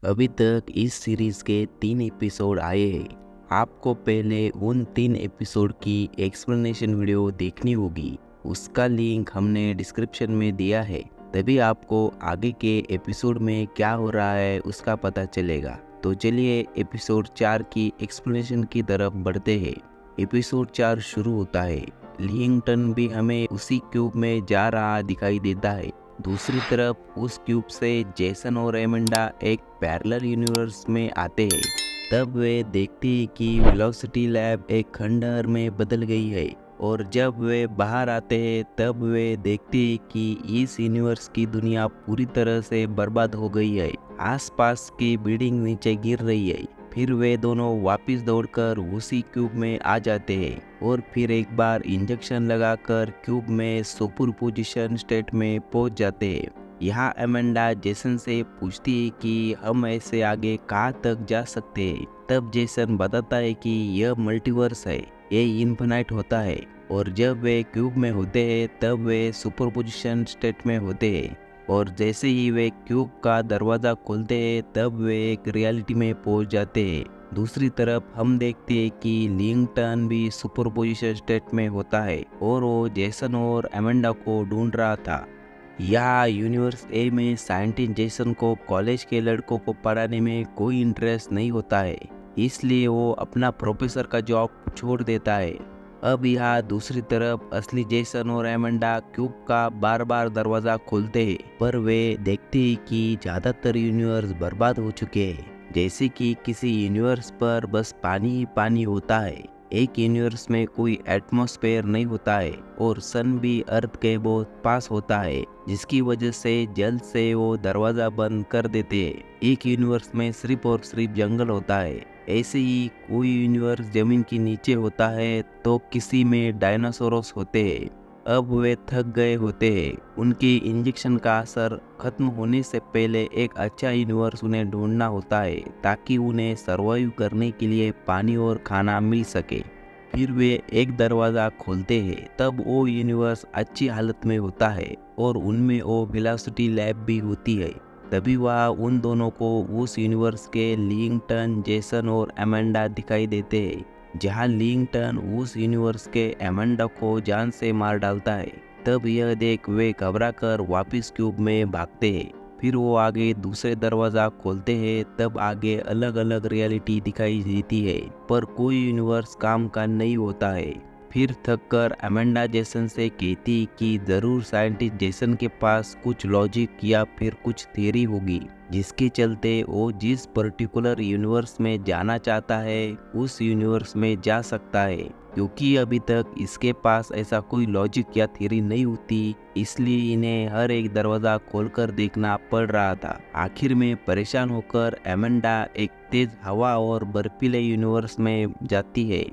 अभी तक इस सीरीज के 3 एपिसोड आए हैं। आपको पहले उन 3 एपिसोड की एक्सप्लेनेशन वीडियो देखनी होगी। उसका लिंक हमने डिस्क्रिप्शन में दिया है, तभी आपको आगे के एपिसोड में क्या हो रहा है उसका पता चलेगा। तो चलिए एपिसोड 4 की एक्सप्लेनेशन की तरफ बढ़ते हैं। एपिसोड 4 शुरू होता है। लिंगटन भी हमें उसी क्यूब में जा रहा दिखाई देता है। दूसरी तरफ उस क्यूब से जेसन और एमेंडा एक पैरेलल यूनिवर्स में आते हैं। तब वे देखते हैं कि वेलोसिटी लैब एक खंडहर में बदल गई है, और जब वे बाहर आते हैं तब वे देखते हैं कि इस यूनिवर्स की दुनिया पूरी तरह से बर्बाद हो गई है। आसपास की बिल्डिंग नीचे गिर रही है। फिर वे दोनों वापस दौड़कर उसी क्यूब में आ जाते हैं और फिर एक बार इंजेक्शन लगाकर क्यूब में सुपर पोजिशन स्टेट में पहुंच जाते हैं। यहाँ एमेंडा जेसन से पूछती है कि हम ऐसे आगे कहाँ तक जा सकते हैं। तब जेसन बताता है कि यह मल्टीवर्स है, ये इन्फिनाइट होता है, और जब वे क्यूब में होते हैं तब वे सुपर पोजिशन स्टेट में होते हैं, और जैसे ही वे क्यूब का दरवाज़ा खोलते हैं तब वे एक रियलिटी में पहुंच जाते हैं। दूसरी तरफ हम देखते हैं कि लिंगटन भी सुपरपोजिशन स्टेट में होता है और वो जेसन और एमेंडा को ढूंढ रहा था। यहाँ यूनिवर्स ए में साइंटिस्ट जेसन को कॉलेज के लड़कों को पढ़ाने में कोई इंटरेस्ट नहीं होता है, इसलिए वो अपना प्रोफेसर का जॉब छोड़ देता है। अब यहाँ दूसरी तरफ असली जेसन और एमेंडा क्यूब का बार बार दरवाजा खोलते हैं, पर वे देखते हैं कि ज्यादातर यूनिवर्स बर्बाद हो चुके हैं। जैसे कि किसी यूनिवर्स पर बस पानी ही पानी होता है, एक यूनिवर्स में कोई एटमॉस्फेयर नहीं होता है, और सन भी अर्थ के बहुत पास होता है, जिसकी वजह से जल्द से वो दरवाजा बंद कर देते हैं। एक यूनिवर्स में सिर्फ और सिर्फ जंगल होता है। ऐसे ही कोई यूनिवर्स जमीन के नीचे होता है तो किसी में डायनासोरस होते हैं। अब वे थक गए होते हैं। उनके इंजेक्शन का असर खत्म होने से पहले एक अच्छा यूनिवर्स उन्हें ढूंढना होता है, ताकि उन्हें सर्वाइव करने के लिए पानी और खाना मिल सके। फिर वे एक दरवाज़ा खोलते हैं, तब वो यूनिवर्स अच्छी हालत में होता है और उनमें वो वेलोसिटी लैब भी होती है। तभी वह उन दोनों को उस यूनिवर्स के लिंगटन, जेसन और एमेंडा दिखाई देते हैं, जहां लिंगटन उस यूनिवर्स के एमेंडा को जान से मार डालता है। तब यह देख वे घबराकर वापस क्यूब में भागते हैं। फिर वो आगे दूसरे दरवाज़ा खोलते हैं, तब आगे अलग अलग रियलिटी दिखाई देती है, पर कोई यूनिवर्स काम का नहीं होता है। फिर थककर एमेंडा जेसन से कहती कि जरूर साइंटिस्ट जेसन के पास कुछ लॉजिक या फिर कुछ थ्योरी होगी, जिसके चलते वो जिस पर्टिकुलर यूनिवर्स में जाना चाहता है उस यूनिवर्स में जा सकता है। क्योंकि अभी तक इसके पास ऐसा कोई लॉजिक या थ्योरी नहीं होती, इसलिए इन्हें हर एक दरवाजा खोलकर देखना पड़ रहा था। आखिर में परेशान होकर एमेंडा एक तेज हवा और बर्फीले यूनिवर्स में जाती है।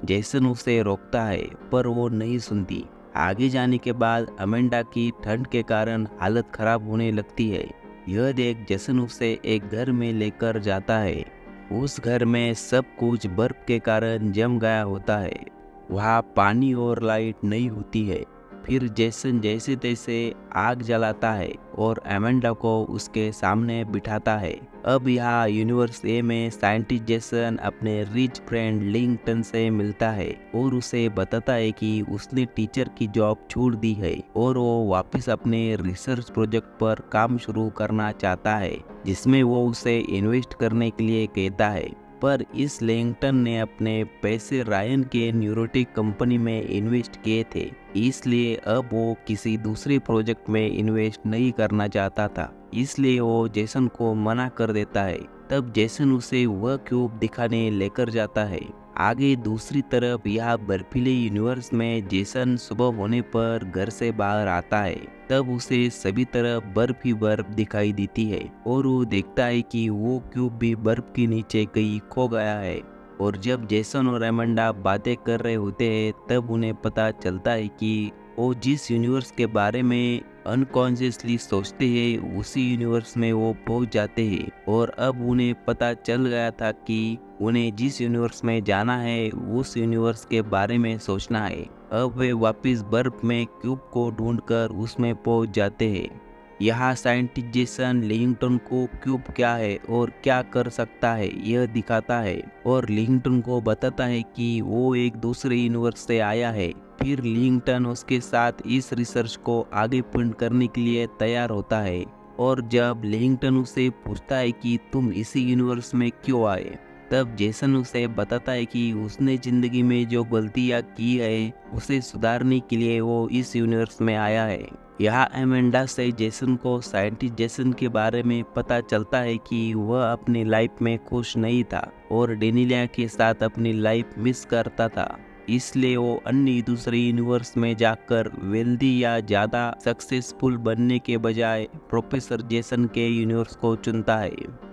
जेसन उसे रोकता है, पर वो नहीं सुनती। आगे जाने के बाद अमेंडा की ठंड के कारण हालत खराब होने लगती है। यह देख जेसन उसे एक घर में लेकर जाता है। उस घर में सब कुछ बर्फ के कारण जम गया होता है। वहाँ पानी और लाइट नहीं होती है। फिर जेसन जैसे तैसे आग जलाता है और एमेंडा को उसके सामने बिठाता है। अब यहाँ यूनिवर्स ए में साइंटिस्ट जेसन अपने रिच फ्रेंड लिंगटन से मिलता है और उसे बताता है कि उसने टीचर की जॉब छोड़ दी है और वो वापस अपने रिसर्च प्रोजेक्ट पर काम शुरू करना चाहता है, जिसमें वो उसे इन्वेस्ट करने के लिए कहता है। पर इस लिंगटन ने अपने पैसे रायन के न्यूरोटिक कंपनी में इन्वेस्ट किए थे, इसलिए अब वो किसी दूसरे प्रोजेक्ट में इन्वेस्ट नहीं करना चाहता था, इसलिए वो जेसन को मना कर देता है। तब जेसन उसे वह क्यूब दिखाने लेकर जाता है। आगे दूसरी तरफ यह बर्फीले यूनिवर्स में जेसन सुबह होने पर घर से बाहर आता है। तब उसे सभी तरफ बर्फ ही बर्फ दिखाई देती है और वो देखता है कि वो क्यूब भी बर्फ के नीचे कहीं खो गया है। और जब जेसन और एमेंडा बातें कर रहे होते हैं तब उन्हें पता चलता है कि वो जिस यूनिवर्स के बारे में अनकॉन्शियसली सोचते हैं उसी यूनिवर्स में वो पहुंच जाते हैं। और अब उन्हें पता चल गया था कि उन्हें जिस यूनिवर्स में जाना है उस यूनिवर्स के बारे में सोचना है। अब वे वापस बर्फ में क्यूब को ढूंढकर उसमें पहुंच जाते हैं। यहाँ साइंटिस्ट जेसन लिंगटन को क्यूब क्या है और क्या कर सकता है यह दिखाता है और लिंगटन को बताता है कि वो एक दूसरे यूनिवर्स से आया है। फिर लिंगटन उसके साथ इस रिसर्च को आगे पूर्ण करने के लिए तैयार होता है और जब लिंगटन उसे पूछता है कि तुम इसी यूनिवर्स में क्यों आए, तब जेसन उसे बताता है कि उसने जिंदगी में जो गलतियां की है उसे सुधारने के लिए वो इस यूनिवर्स में आया है। यहाँ एमेंडा से जेसन को साइंटिस्ट जेसन के बारे में पता चलता है कि वह अपनी लाइफ में खुश नहीं था और डेनिलिया के साथ अपनी लाइफ मिस करता था, इसलिए वो अन्य दूसरे यूनिवर्स में जाकर वेल्दी या ज़्यादा सक्सेसफुल बनने के बजाय प्रोफेसर जेसन के यूनिवर्स को चुनता है।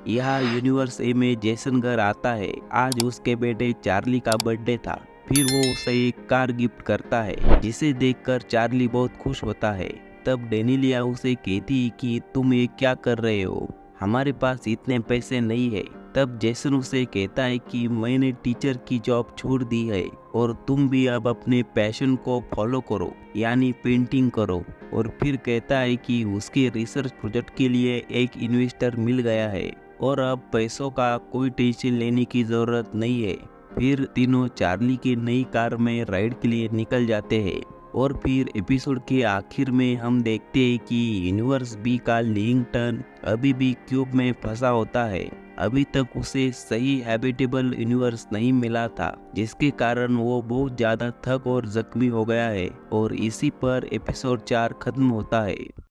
यह यूनिवर्स ए में जेसन घर आता है। आज उसके बेटे चार्ली का बर्थडे था। फिर वो उसे एक कार गिफ्ट करता है जिसे देखकर चार्ली बहुत खुश होता है। तब डेनिलिया उसे कहती है कि तुम ये क्या कर रहे हो, हमारे पास इतने पैसे नहीं है। तब जेसन उसे कहता है कि मैंने टीचर की जॉब छोड़ दी है और तुम भी अब अपने पैशन को फॉलो करो, यानी पेंटिंग करो। और फिर कहता है कि उसके रिसर्च प्रोजेक्ट के लिए एक इन्वेस्टर मिल गया है और अब पैसों का कोई टेंशन लेने की जरूरत नहीं है। फिर तीनों चार्ली की नई कार में राइड के लिए निकल जाते हैं और फिर एपिसोड के आखिर में हम देखते हैं कि यूनिवर्स बी का लिंगटन अभी भी क्यूब में फंसा होता है। अभी तक उसे सही हैबिटेबल यूनिवर्स नहीं मिला था, जिसके कारण वो बहुत ज्यादा थक और जख्मी हो गया है और इसी पर एपिसोड 4 खत्म होता है।